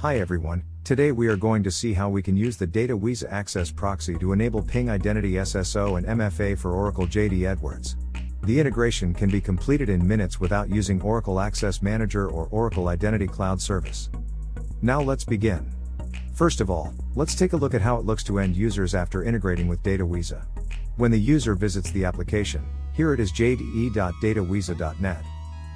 Hi everyone, today we are going to see how we can use the Datawiza Access Proxy to enable Ping Identity SSO and MFA for Oracle JDE Edwards. The integration can be completed in minutes without using Oracle Access Manager or Oracle Identity Cloud Service. Now let's begin. First of all, let's take a look at how it looks to end users after integrating with Datawiza. When the user visits the application, here it is jde.datawiza.net.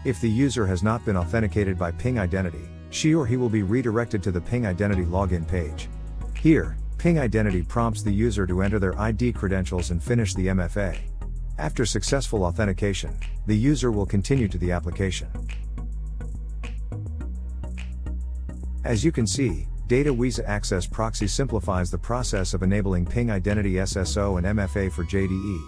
If the user has not been authenticated by Ping Identity, she or he will be redirected to the Ping Identity login page. Here, Ping Identity prompts the user to enter their ID credentials and finish the MFA. After successful authentication, the user will continue to the application. As you can see, Datawiza Access Proxy simplifies the process of enabling Ping Identity SSO and MFA for JDE.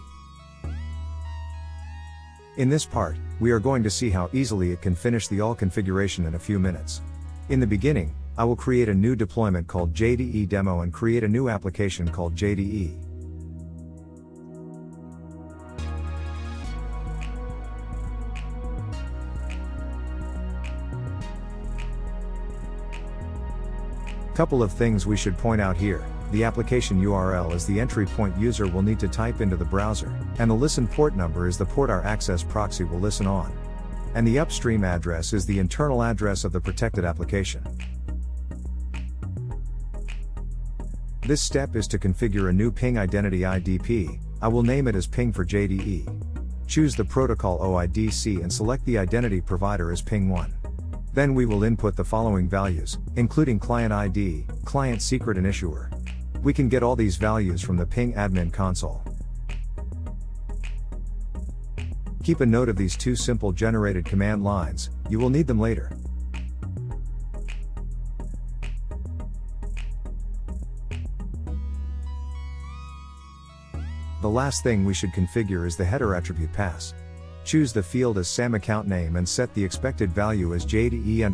In this part, we are going to see how easily it can finish the all configuration in a few minutes. In the beginning, I will create a new deployment called JDE Demo and create a new application called JDE. Couple of things we should point out here. The application URL is the entry point user will need to type into the browser, and the listen port number is the port our access proxy will listen on. And the upstream address is the internal address of the protected application. This step is to configure a new Ping Identity IDP. I will name it as Ping for JDE. Choose the protocol OIDC and select the identity provider as Ping1. Then we will input the following values, including client ID, client secret and issuer. We can get all these values from the Ping admin console. Keep a note of these two simple generated command lines, you will need them later. The last thing we should configure is the header attribute pass. Choose the field as SAM account name and set the expected value as JDE_SSO_UID.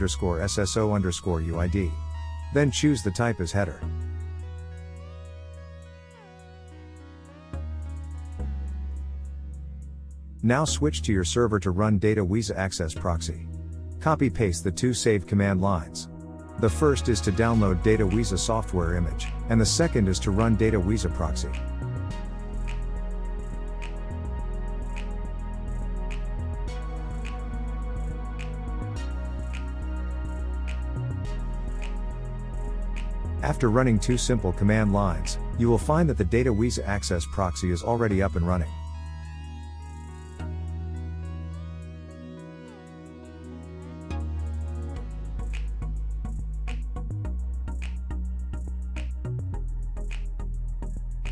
Then choose the type as header. Now switch to your server to run Datawiza Access Proxy. Copy-paste the two saved command lines. The first is to download Datawiza software image, and the second is to run Datawiza Proxy. After running two simple command lines, you will find that the Datawiza Access Proxy is already up and running.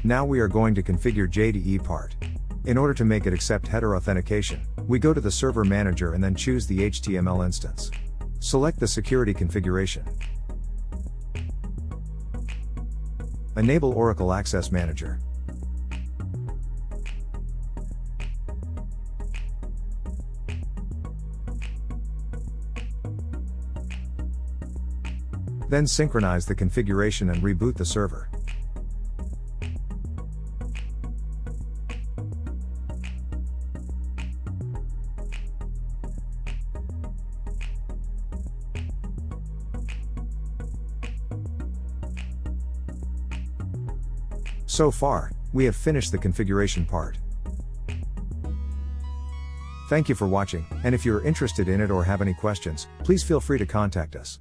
Now we are going to configure JDE part. In order to make it accept header authentication, we go to the server manager and then choose the HTML instance. Select the security configuration. Enable Oracle Access Manager. Then synchronize the configuration and reboot the server. So far, we have finished the configuration part. Thank you for watching, and if you are interested in it or have any questions, please feel free to contact us.